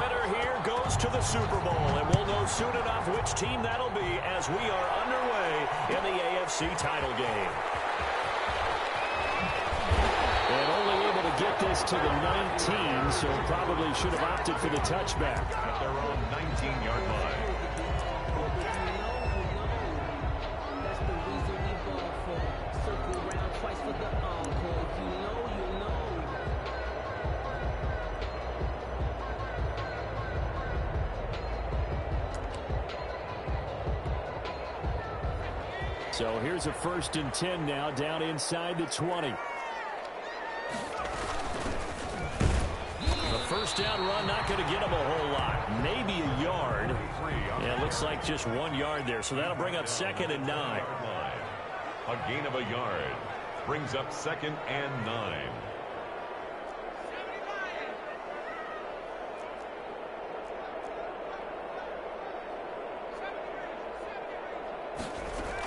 winner here goes to the Super Bowl, and we'll know soon enough which team that'll be as we are underway in the AFC title game. And only able to get this to the 19, so probably should have opted for the touchback. At their own 19-yard line. So here's a 1st and 10 now, down inside the 20. The first down run not going to get him a whole lot. Maybe a yard. Yeah, it looks like just 1 yard there. So that'll bring up 2nd and 9. A gain of a yard brings up 2nd and 9.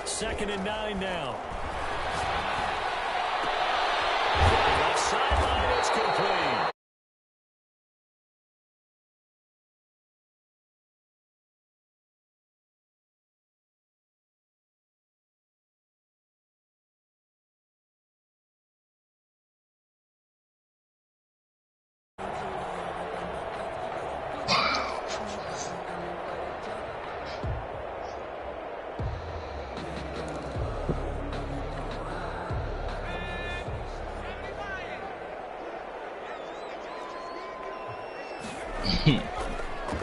Second and 9 now. Left sideline, it's complete.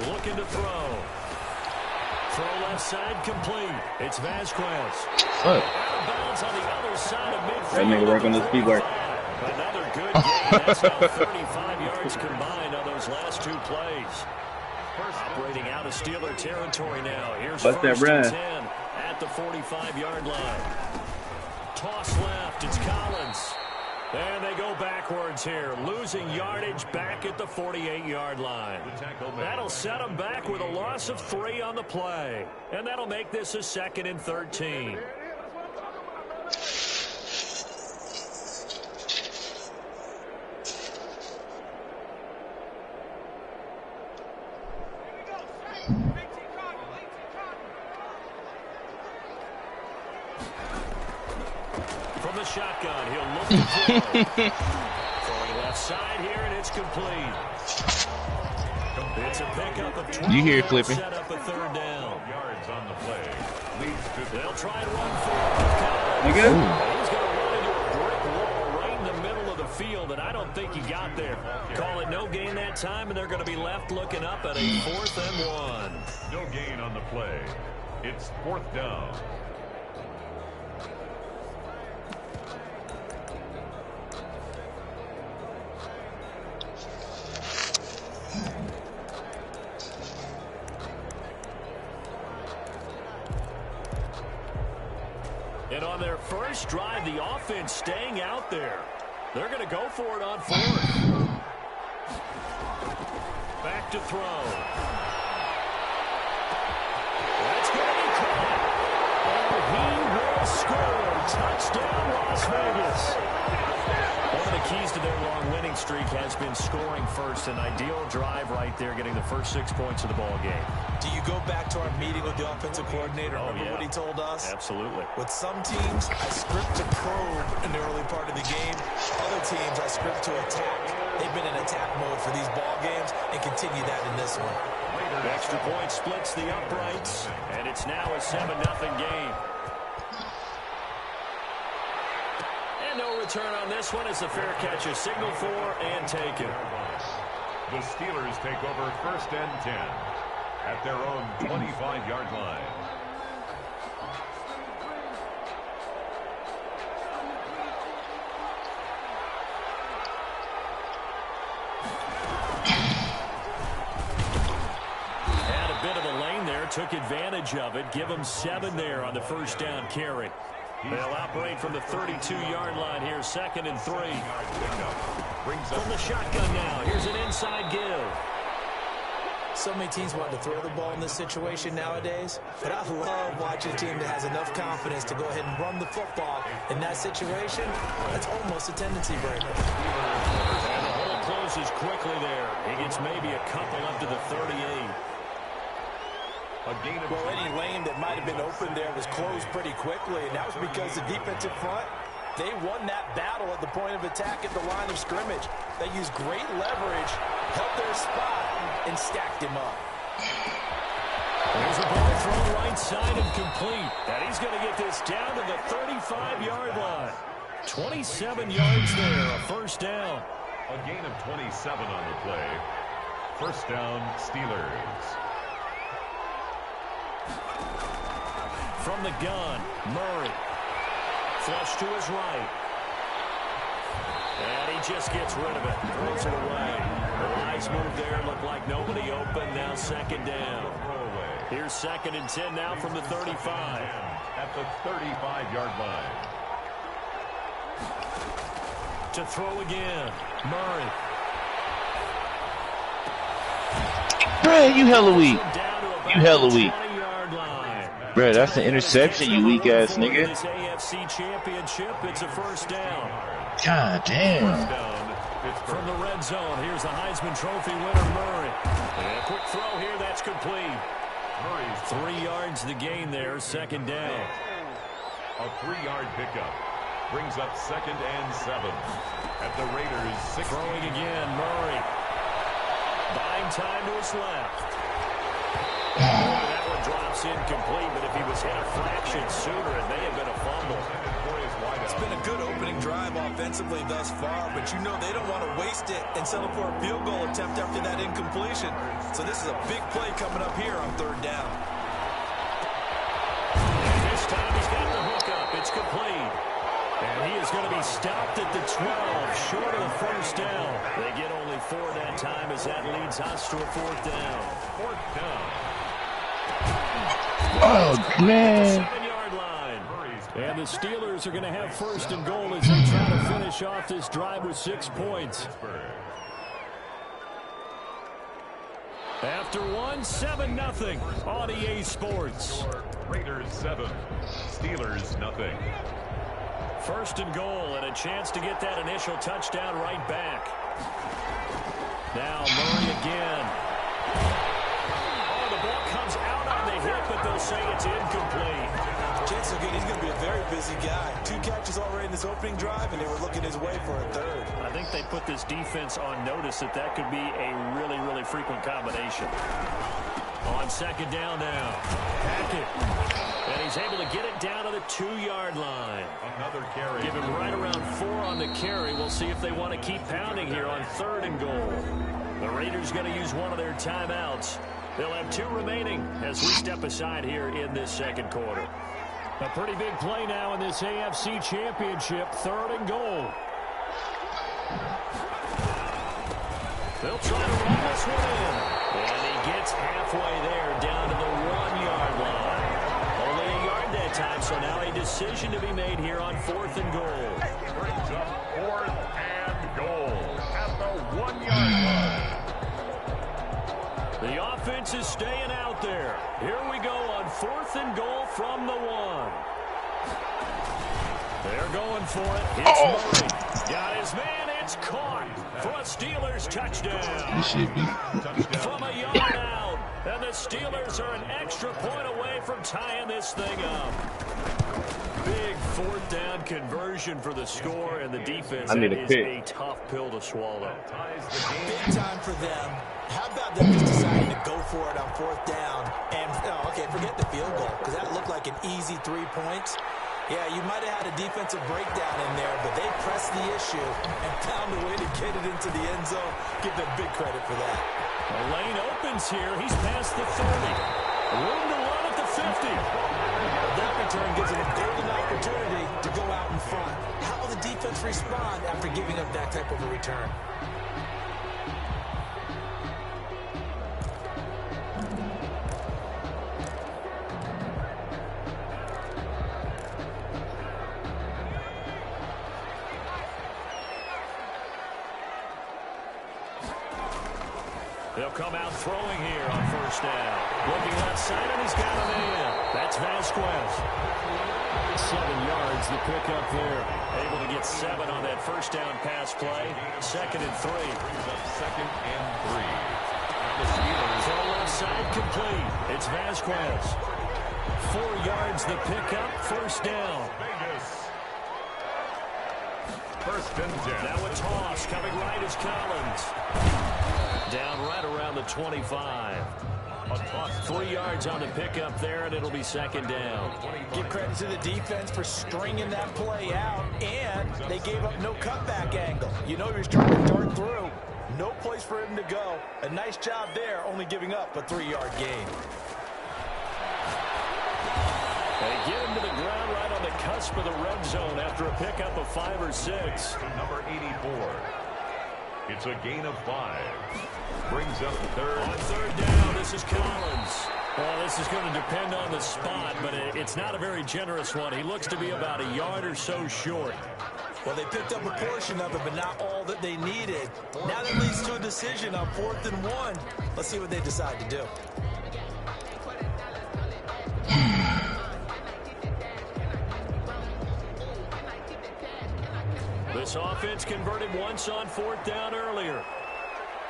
Looking to throw. Throw left side complete. It's Vasquez. What? Out of bounds on the other side of midfield. That nigga work on the speed work. Another good game. That's now 35 yards combined on those last 2 plays. Operating out of Steeler territory now. Here's What's that 1st and run? 10 at the 45-yard line. Toss left. It's Collins. And they go backwards here, losing yardage back at the 48-yard line. That'll set them back with a loss of 3 on the play. And that'll make this a 2nd and 13. From the shotgun, he'll look to throw. Throwing left side here, and it's complete. It's a pickup of 12. You hear it flipping. Set up a 3rd down. Yards on the play. Leads to They'll try and run for it. Nigga. He's going to run into a brick wall right in the middle of the field, and I don't think he got there. Call it no gain that time, and they're going to be left looking up at a 4th and 1. no gain on the play. It's 4th down. And on their first drive, the offense staying out there. They're going to go for it on 4th. Back to throw. That's going to be caught. And he will score. Touchdown, Las Vegas. One of the keys to their long winning streak has been scoring first. An ideal drive right there, getting the first 6 points of the ball game. Do you go back to our meeting with the offensive coordinator? Remember what he told us? Absolutely. With some teams, I script to probe in the early part of the game. Other teams, I script to attack. They've been in attack mode for these ball games and continue that in this one. The extra point splits the uprights, and it's now a 7-0 game. And no return on this one as the fair catch is signaled for and taken. The Steelers take over 1st and 10 at their own 25-yard line. Had a bit of a lane there, took advantage of it. Give them 7 there on the first down carry. They'll operate from the 32-yard line here, 2nd and 3. From the shotgun now, here's an inside give. So many teams want to throw the ball in this situation nowadays, but I love watching a team that has enough confidence to go ahead and run the football. In that situation, that's almost a tendency breaker. And the hole closed closes quickly there. He gets maybe a couple up to the 38. Well, any lane that might have been open there was closed pretty quickly, and that was because the defensive front, they won that battle at the point of attack at the line of scrimmage. They used great leverage, held their spot, and stacked him up. There's a ball thrown right side and complete. And he's going to get this down to the 35-yard line. 27 yards there, a first down. A gain of 27 on the play. First down, Steelers. From the gun, Murray. Flush to his right. And he just gets rid of it. Throws it away. The eyes move there. Looked like nobody open. Now second down. Here's 2nd and 10 now from the 35. At the 35-yard line. To throw again. Murray. Bruh, you hella weak. You hella weak. Bruh, that's an interception, you weak-ass nigga. This AFC championship, it's a first down. God damn. From the red zone, here's the Heisman Trophy winner, Murray. And a quick throw here, that's complete. 3 yards the gain there, second down. A 3-yard pickup brings up 2nd and 7 at the Raiders' 6. Throwing again, Murray. Buying time to his left. That one drops incomplete, but if he was hit a fraction sooner, it may have been a fumble. It's been a good opening drive offensively thus far, but you know they don't want to waste it and settle for a field goal attempt after that incompletion. So this is a big play coming up here on 3rd down. And this time he's got the hook up. It's complete. And he is going to be stopped at the 12, short of the first down. They get only 4 that time as that leads us to a 4th down. 4th down. Oh, man. 7-yard line. And the Steelers are going to have 1st and goal as they try to finish off this drive with 6 points. After 1, 7-0 on EA Sports. Raiders 7, Steelers nothing. 1st and goal and a chance to get that initial touchdown right back. Now Murray again. Oh, the ball comes out on the hip, but they'll say it's incomplete. Chances are good he's going to be a very busy guy. 2 catches already in this opening drive, and they were looking his way for a 3rd. I think they put this defense on notice that could be a really, really frequent combination. On 2nd down now. Hackett. And he's able to get it down to the 2-yard line. Another carry. Give him right around 4 on the carry. We'll see if they want to keep pounding here on 3rd and goal. The Raiders going to use one of their timeouts. They'll have 2 remaining as we step aside here in this 2nd quarter. A pretty big play now in this AFC championship. 3rd and goal. They'll try to run this one in. And he gets halfway there down to the 1-yard line. Only a yard that time, so now a decision to be made here on 4th and goal. Brings up 4th and goal at the 1-yard line. The offense is staying out there. Here we go on 4th and goal from the 1. They're going for it. It's Murray. Got his man. It's caught for a Steelers touchdown. This should be. From a yard out. And the Steelers are an extra point away from tying this thing up. Big 4th down conversion for the score, and the defense is a tough pill to swallow. Big time for them. How about them just deciding to go for it on 4th down? And, okay, forget the field goal, because that looked like an easy 3 points. Yeah, you might have had a defensive breakdown in there, but they pressed the issue and found a way to get it into the end zone. Give them big credit for that. The lane opens here. He's past the 30. Room to run at the 50. That return gives them a golden opportunity to go out in front. How will the defense respond after giving up that type of a return? They'll come out throwing here on 1st down. Looking outside, and he's got a man. That's Vasquez. 7 yards, the pickup there. Able to get 7 on that 1st down pass play. 2nd and 3. incomplete. It's Vasquez. 4 yards the pickup, first down. First and 10. Now a toss, coming right is Collins. Down right around the 25. 3 yards on the pickup there, and it'll be second down. Give credit to the defense for stringing that play out, and they gave up no cutback angle. You know he was trying to dart through. No place for him to go. A nice job there, only giving up a 3-yard gain. They get him to the ground right on the cusp of the red zone after a pickup of 5 or 6. Number 84. It's a gain of 5. Brings up third. On third down, this is Collins. Well, this is going to depend on the spot, but it's not a very generous one. He looks to be about a yard or so short. Well, they picked up a portion of it, but not all that they needed. Now that leads to a decision on 4th and 1. Let's see what they decide to do. This offense converted once on 4th down earlier.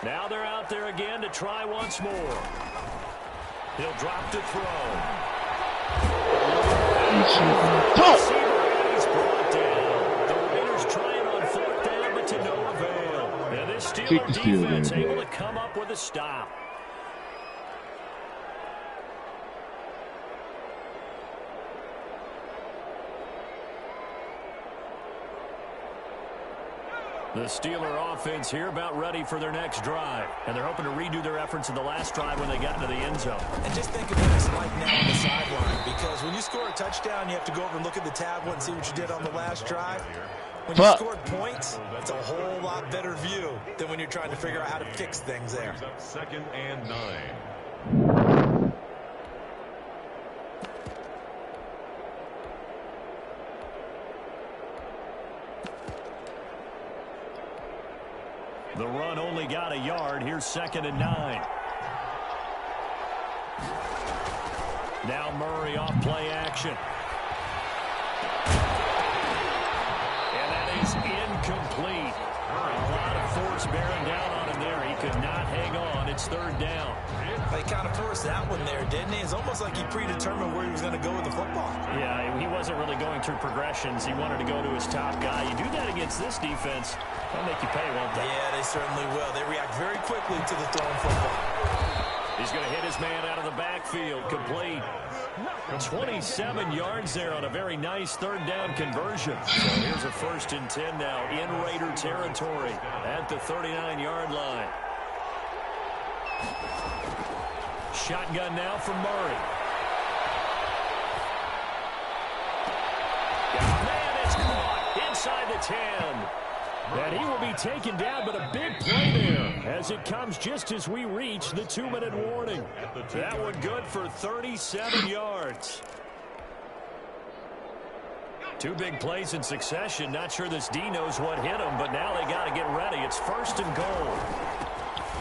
Now they're out there again to try once more. He'll drop to throw. He's brought down. The Raiders trying on 4th down, but to no avail. And this Steeler defense able to come up with a stop. The Steeler offense here about ready for their next drive. And they're hoping to redo their efforts in the last drive when they got into the end zone. And just think of what it's like now on the sideline. Because when you score a touchdown, you have to go over and look at the tablet and see what you did on the last drive. When you scored points, it's a whole lot better view than when you're trying to figure out how to fix things there. Second and 9. The run only got a yard. Here's 2nd and 9. Now Murray off play action. And that is incomplete. A lot of force bearing down on him there. He could not hang on. It's 3rd down. They kind of forced that one there, didn't he? It's almost like he predetermined where he was going to go with the football. Yeah, he wasn't really going through progressions. He wanted to go to his top guy. You do that against this defense, they'll make you pay, won't they? Yeah, they certainly will. They react very quickly to the thrown football. He's going to hit his man out of the backfield. Complete. 27 yards there on a very nice 3rd down conversion. So here's a 1st and 10 now in Raider territory at the 39-yard line. Shotgun now from Murray. Man, it's caught inside the 10. And he will be taken down, but a big play there as it comes just as we reach the 2-minute warning. That one good for 37 yards. 2 big plays in succession. Not sure this D knows what hit him, but now they got to get ready. It's 1st and goal.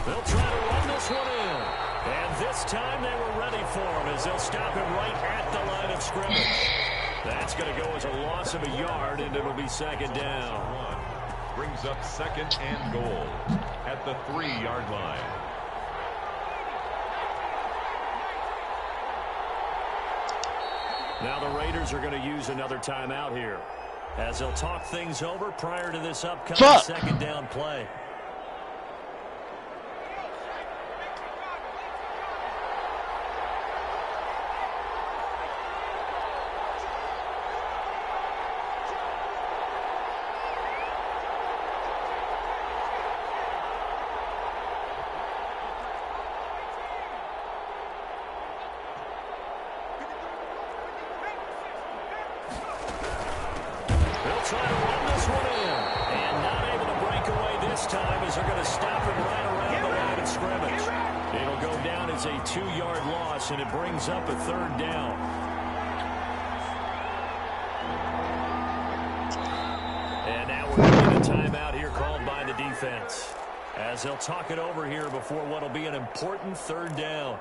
They'll try to run this one in. And this time they were ready for him as they'll stop him right at the line of scrimmage. That's going to go as a loss of a yard, and it'll be 2nd down. Brings up 2nd and goal at the 3-yard line. Now the Raiders are going to use another timeout here as they'll talk things over prior to this upcoming 2nd down play. Trying to run this one in. And not able to break away this time as they're going to stop him right around the line of scrimmage. It'll go down as a 2-yard loss, and it brings up a 3rd down. And now we're getting a timeout here called by the defense as they'll talk it over here before what will be an important 3rd down.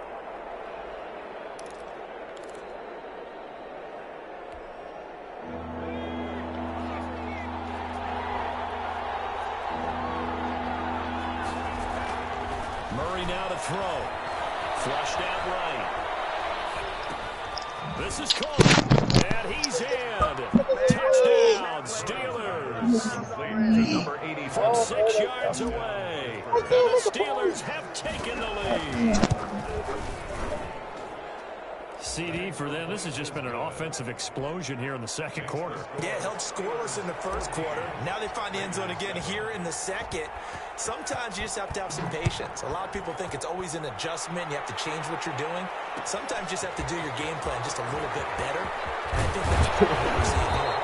Murray now to throw. Flushed out right. This is caught, and he's in. Touchdown, Steelers. Number 80 From 6 yards away. And the Steelers have taken the lead. CD for them. This has just been an offensive explosion here in the second quarter. Yeah, held scoreless in the first quarter. Now they find the end zone again here in the second. Sometimes you just have to have some patience. A lot of people think it's always an adjustment. You have to change what you're doing. Sometimes you just have to do your game plan just a little bit better. And I think that's what we're seeing here.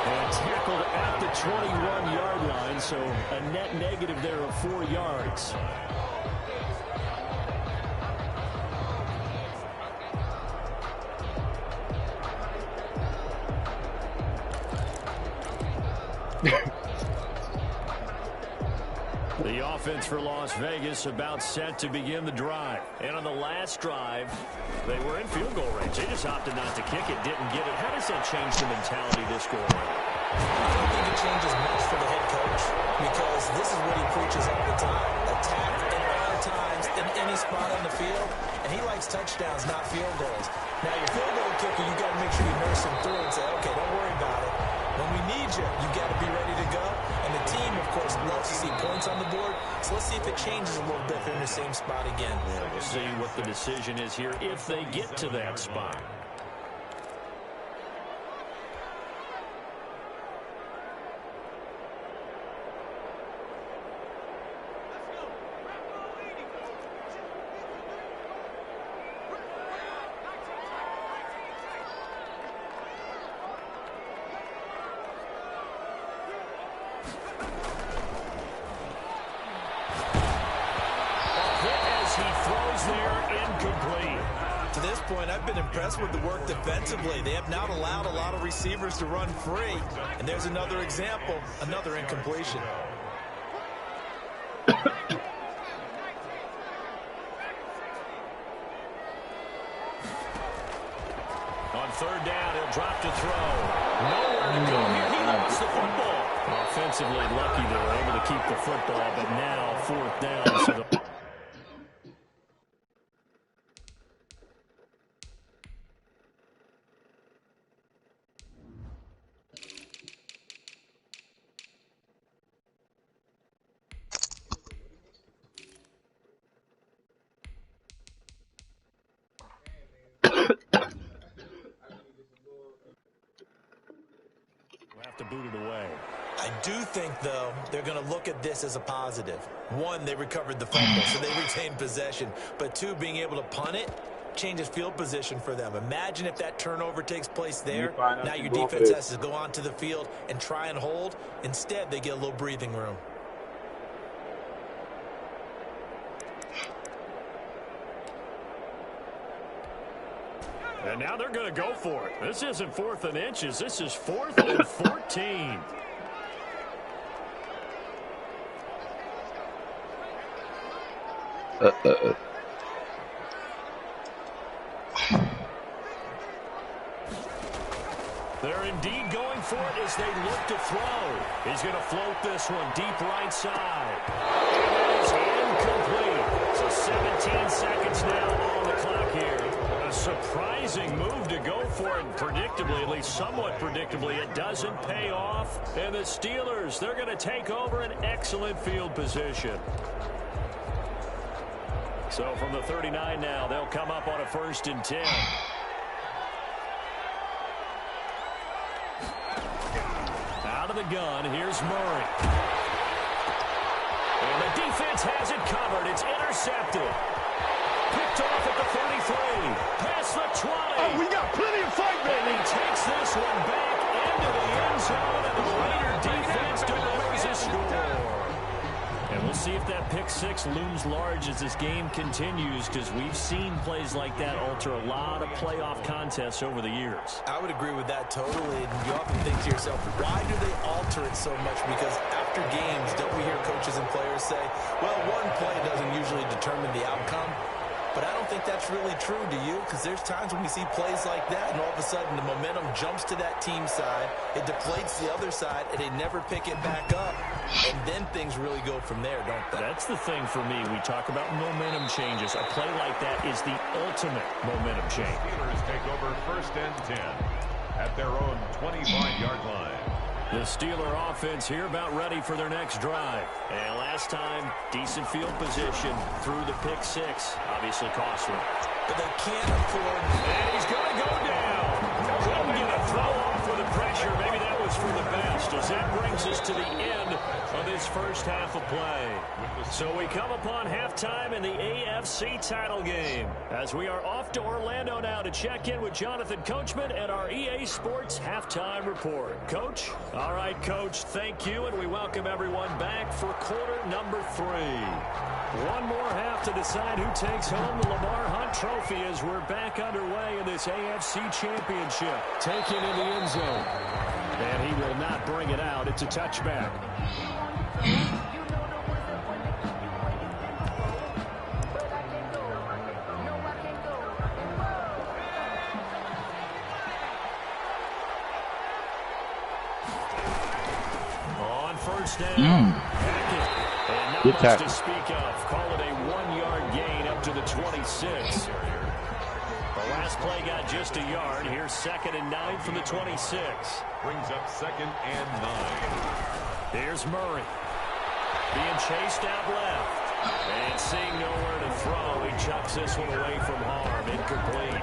And tackled at the 21-yard line, so a net negative there of 4 yards. The offense for Las Vegas about set to begin the drive. And on the last drive, they were in field goal range. They just opted not to kick it, didn't get it. How does that change the mentality this go around? I don't think it changes much for the head coach because this is what he preaches all the time. Attack at all times in any spot on the field. And he likes touchdowns, not field goals. Now, your field goal kicker, you got to make sure you nurse him through and say, okay, don't worry about it. When we need you, you got to be ready to go. And the team, of course, loves to see points on the board. So let's see if it changes a little bit if they're in the same spot again. Yeah, we'll see what the decision is here if they get to that spot. To this point, I've been impressed with the work defensively. They have not allowed a lot of receivers to run free. And there's another example, another incompletion. On third down, he'll drop to throw. Nowhere to go here. He lost the football. Offensively lucky they were able to keep the football, but now fourth down. So the have to boot it away. I do think, though, they're going to look at this as a positive. One, they recovered the fumble, so they retained possession. But two, being able to punt it changes field position for them. Imagine if that turnover takes place there. Now your defense has to go onto the field and try and hold. Instead, they get a little breathing room. And now they're going to go for it. This isn't 4th and inches. This is 4th and 14. They're indeed going for it as they look to throw. He's going to float this one deep right side. And it is incomplete. So 17 seconds now on the clock here. A surprising move to go for it predictably, at least somewhat predictably. It doesn't pay off. And the Steelers, they're going to take over an excellent field position. So from the 39 now, they'll come up on a 1st and 10. Out of the gun, here's Murray. And the defense has it covered. It's intercepted. Picked off at the 33. Past the 20. Oh, we got plenty of fight, baby. And he takes this one back into the end zone, and the Raider defense delivers a score. And we'll see if that pick six looms large as this game continues, because we've seen plays like that alter a lot of playoff contests over the years. I would agree with that totally. And you often think to yourself, why do they alter it so much? Because after games, don't we hear coaches and players say, well, one play doesn't usually determine the outcome? But I don't think that's really true, do you? Because there's times when we see plays like that, and all of a sudden the momentum jumps to that team side, it deflates the other side, and they never pick it back up. And then things really go from there, don't they? That's the thing for me. We talk about momentum changes. A play like that is the ultimate momentum change. Steelers take over 1st and 10 at their own 25-yard line. The Steeler offense here about ready for their next drive. And last time, decent field position through the pick six. Obviously costly. But they can't afford... And he's going to go down. Couldn't get a throw off with the pressure. Maybe that was for the best, as that brings us to the end of this first half of play. So we come upon halftime in the AFC title game, as we are off to Orlando now to check in with Jonathan Coachman and our EA Sports halftime report. Coach? All right, Coach, thank you, and we welcome everyone back for quarter number 3. One more half to decide who takes home the Lamar Hunt Trophy as we're back underway in this AFC Championship. Taken in the end zone. And he will not bring it out. It's a touchback. On first down. And not good much tackle to speak of. Call it a 1-yard gain up to the 26. The last play got just a yard. Here's 2nd and 9 from the 26. Brings up 2nd and 9. Here's Murray. Being chased out left. And seeing nowhere to throw, he chucks this one away from harm. Incomplete.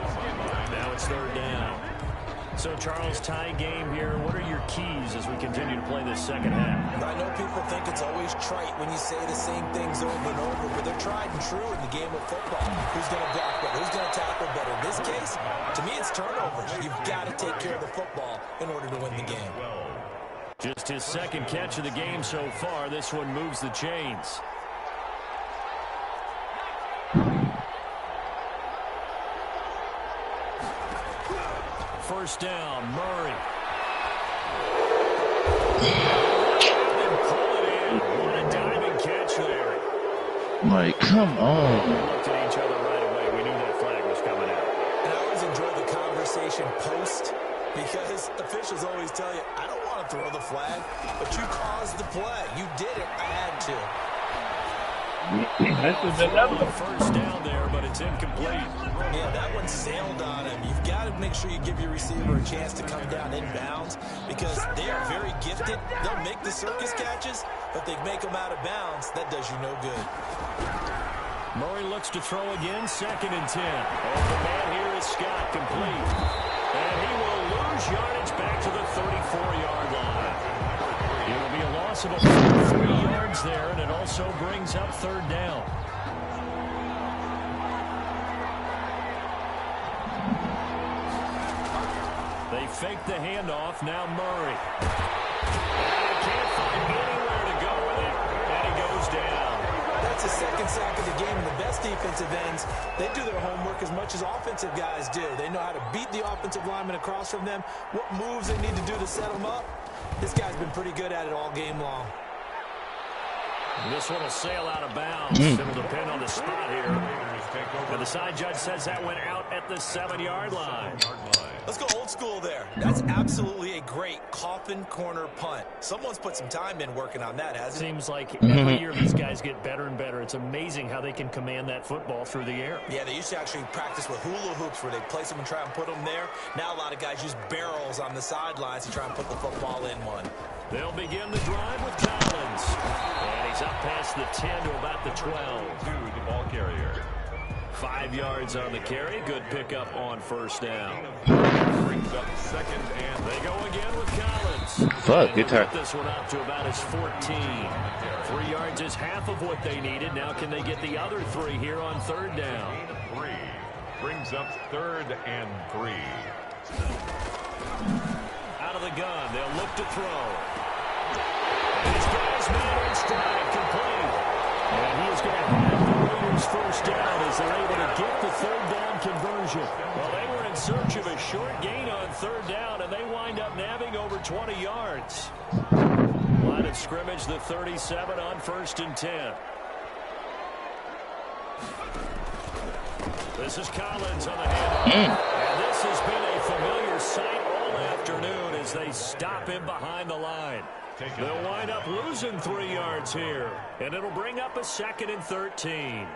Now it's 3rd down. So, Charles, tie game here. What are your keys as we continue to play this second half? I know people think it's always trite when you say the same things over and over, but they're tried and true in the game of football. Who's going to block better? Who's going to tackle better? In this case, to me, it's turnovers. You've got to take care of the football in order to win the game. Just his 2nd catch of the game so far. This one moves the chains. First down, Murray. And pull it in. What a diving catch there. Like, come on. We looked at each other right away. We knew that flag was coming out. And I always enjoy the conversation post, because officials always tell you, I don't want to throw the flag, but you caused the play. You did it. I had to. First down there, but it's incomplete. Yeah, that one sailed on him. You've got to make sure you give your receiver a chance to come down inbounds, because they are very gifted. They'll make the circus catches, but they make them out of bounds. That does you no good. Murray looks to throw again, 2nd and 10. The man here is Scott, complete. And he will lose yardage back to the 34-yard line. It'll be a loss of about 3 yards there, and it also brings up 3rd down. They fake the handoff. Now Murray. And can't find anywhere to go with it, and he goes down. That's his 2nd sack of the game, and the best defensive ends, they do their homework as much as offensive guys do. They know how to beat the offensive lineman across from them, what moves they need to do to set them up. This guy's been pretty good at it all game long. This one will sail out of bounds. It'll depend on the spot here. And the side judge says that went out at the 7-yard line. Let's go old school there. That's absolutely a great coffin corner punt. Someone's put some time in working on that, hasn't it? Seems like every year these guys get better and better. It's amazing how they can command that football through the air. Yeah, they used to actually practice with hula hoops where they place them and try and put them there. Now a lot of guys use barrels on the sidelines to try and put the football in one. They'll begin the drive with Collins. And he's up past the 10 to about the 12. To the ball carrier. 5 yards on the carry. Good pickup on first down. Brings up 2nd and they go again with Collins. Fuck, good Get tackle. this one up to about his 14. 3 yards is half of what they needed. Now can they get the other 3 here on 3rd down? 3. Brings up 3rd and 3. Out of the gun. They'll look to throw. And he's got his man in stride, complete. And he is going to have the Raiders first down as they're able to get the 3rd down conversion. Well, they were in search of a short gain on 3rd down, and they wind up nabbing over 20 yards. Line of scrimmage, the 37 on 1st and 10. This is Collins on the handoff. And this has been a familiar sight all afternoon as they stop him behind the line. They'll wind up losing 3 yards here, and it'll bring up a 2nd and 13.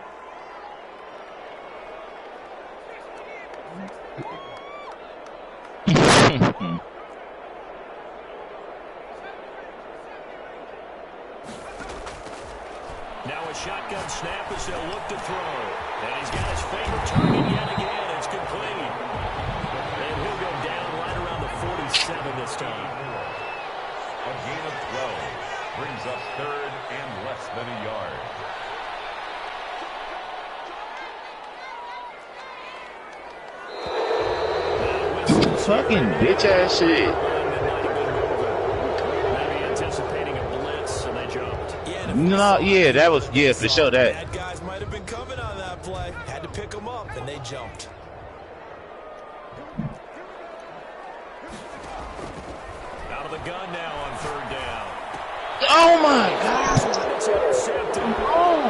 Now a shotgun snap as they'll look to throw. And he's got his favorite target yet again. It's complete. And he'll go down right around the 47 this time. A gain of 12 brings up 3rd and less than a yard. Fucking bitch ass shit. Maybe anticipating a blitz and they jumped. No, yeah, that was, yeah, for sure that. Bad guys might have been coming on that play. Had to pick them up, and they jumped. Out of the gun now on 3rd down. Oh my God. It's intercepted. Oh,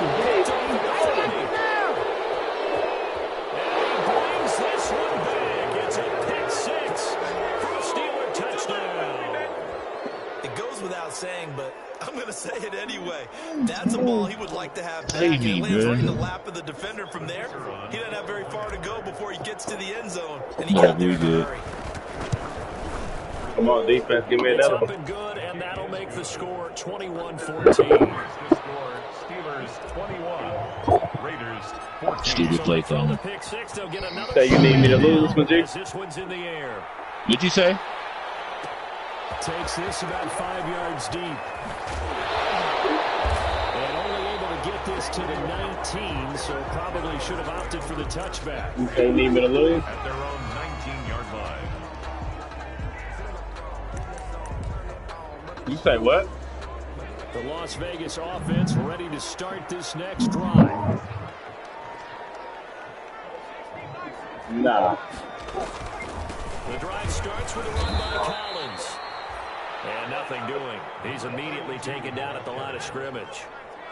And he brings this one back. It's a pick 6 for a Steeler touchdown. It goes without saying, but I'm going to say it anyway. That's a ball he would like to have back. Baby, It lands right in the man. lap of the defender from there. He doesn't have very far to go before he gets to the end zone, and he Yeah, got there in a good. hurry. Come on, defense, give me It's another up one. and good, and that'll make the score 21-14. The score, Steelers 21, Raiders 14. Stupid play From calling. the pick 6, they'll get another Say you need me to lose, Majid? as this one's in the air. What'd you say? Takes this about 5 yards deep. And only able to get this to the 19, so probably should have opted for the touchback. You say you need me to lose? At their own 19-yard line. You say what? The Las Vegas offense ready to start this next drive. Nah. The drive starts with a run by Collins. And nothing doing. He's immediately taken down at the line of scrimmage.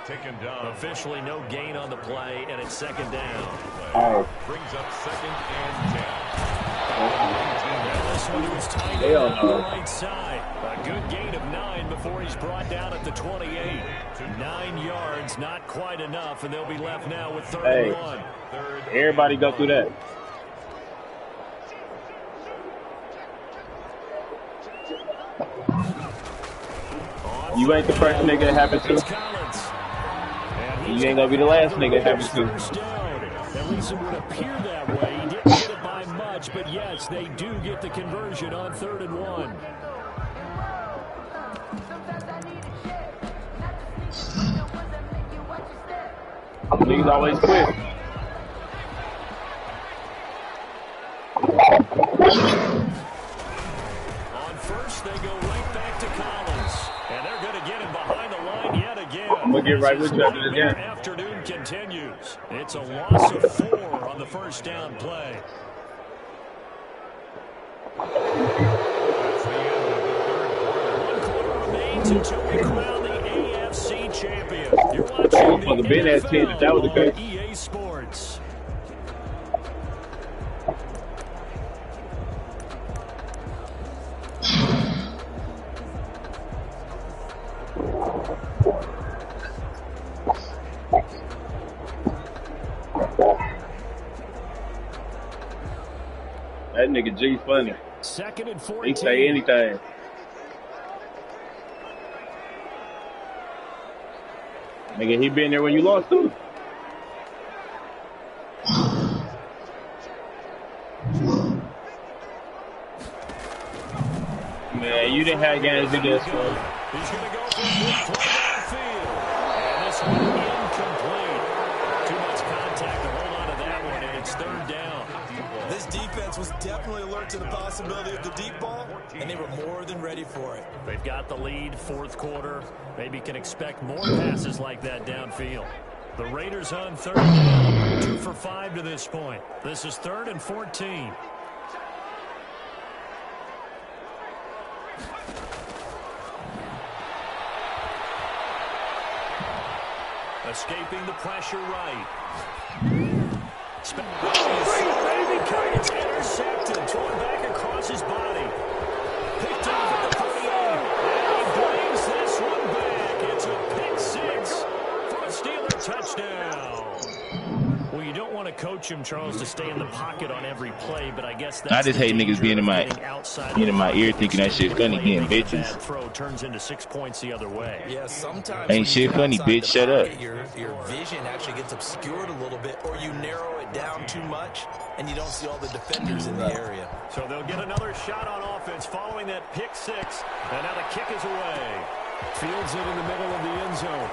Taken down. Officially no gain on the play, and it's 2nd down. Oh. Brings up 2nd and 10. And this one was tied Hell on the no. right side. A good gain of 9 before he's brought down at the 28. 9 yards, not quite enough, and they'll be left now with 3rd Hey. and 1. Everybody go through that. You ain't the first nigga it happened to. It's Collins. And he's You ain't gonna be the last nigga it happened to. first down. At least it would appear that way. He didn't get it by much, but yes, they do get the conversion on 3rd and 1. Niggas always quit. On 1st, they go right back to Collins. And they're going to get him behind the line yet again. I'm gonna get right with you after this Their game. afternoon continues. It's a loss of 4 on the 1st down play. That's the end of the 3rd quarter. 1 quarter remains until we crown the AFC champion. You're watching the Motherfucker been at 10 if that was the NFL case. on EA Sports. That nigga G funny. 2nd and 14. He say anything. Nigga, he been there when you lost too. Man, you didn't have games against us. He's going to go for a big play downfield. And this one incomplete. Too much contact to hold on to that one, and it's 3rd down. This defense was definitely alert to the possibility of the deep ball, and they were more than ready for it. They've got the lead, 4th quarter. Maybe can expect more passes like that downfield. The Raiders on 3rd down. 2 for 5 to this point. This is 3rd and 14. Escaping the pressure right. It's intercepted. Thrown back across his body. Picked off at the 38. And he brings this one back. It's a pick six for a Steeler touchdown. Well, you don't want to coach him, Charles, to stay in the pocket on every play, but I guess that's I just hate niggas being in my ear thinking that shit funny, getting bitches. Throw turns into 6 points the other way. Yeah, sometimes ain't shit funny, bitch. Shut up. Your vision actually gets obscured a little bit, or you narrow it down too much, and you don't see all the defenders in the area. So they'll get another shot on offense following that pick six, and now the kick is away. Fields it in the middle of the end zone.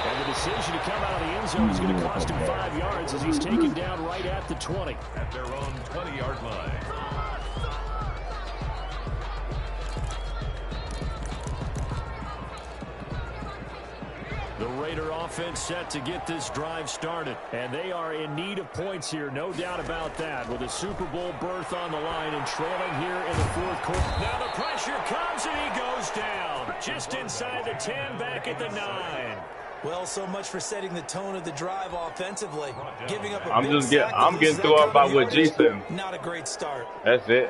And the decision to come out of the end zone is going to cost him 5 yards as he's taken down right at the 20. At their own 20-yard line. The Raider offense set to get this drive started. And they are in need of points here, no doubt about that, with a Super Bowl berth on the line and trailing here in the fourth quarter. Now the pressure comes and he goes down. Just inside the 10, back at the 9. Well, so much for setting the tone of the drive offensively. Giving up a I'm getting through up by what G said. Not a great start. That's it.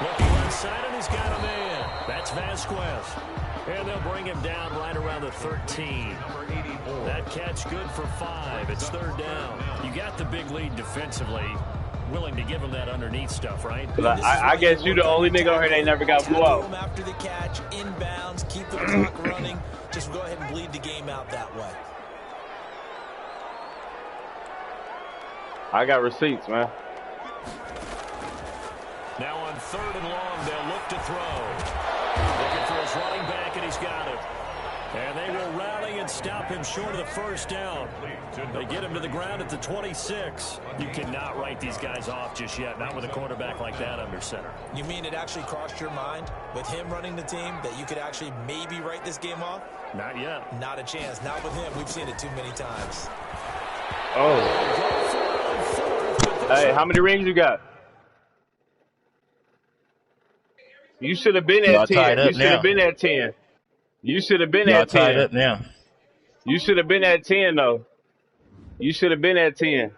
Looking left side, and he's got a man. That's Vasquez. And they'll bring him down right around the 13. That catch good for 5. It's third down. You got the big lead defensively. Willing to give him that underneath stuff, right? I guess you the only nigga on here that never got blew out. After the catch, inbounds, keep the clock running. Just go ahead and bleed the game out that way. I got receipts, man. Now on third and long, they'll look to throw. Looking for his running back, and he's got it. And they will rally and stop him short of the first down. They get him to the ground at the 26. You cannot write these guys off just yet, not with a quarterback like that under center. You mean it actually crossed your mind with him running the team that you could actually maybe write this game off? Not yet. Not a chance. Not with him. We've seen it too many times. Oh. Hey, how many rings you got? You should have been at 10. You should have been at 10. You should have been at 10. Tied up now. You should have been at 10, though. You should have been at 10.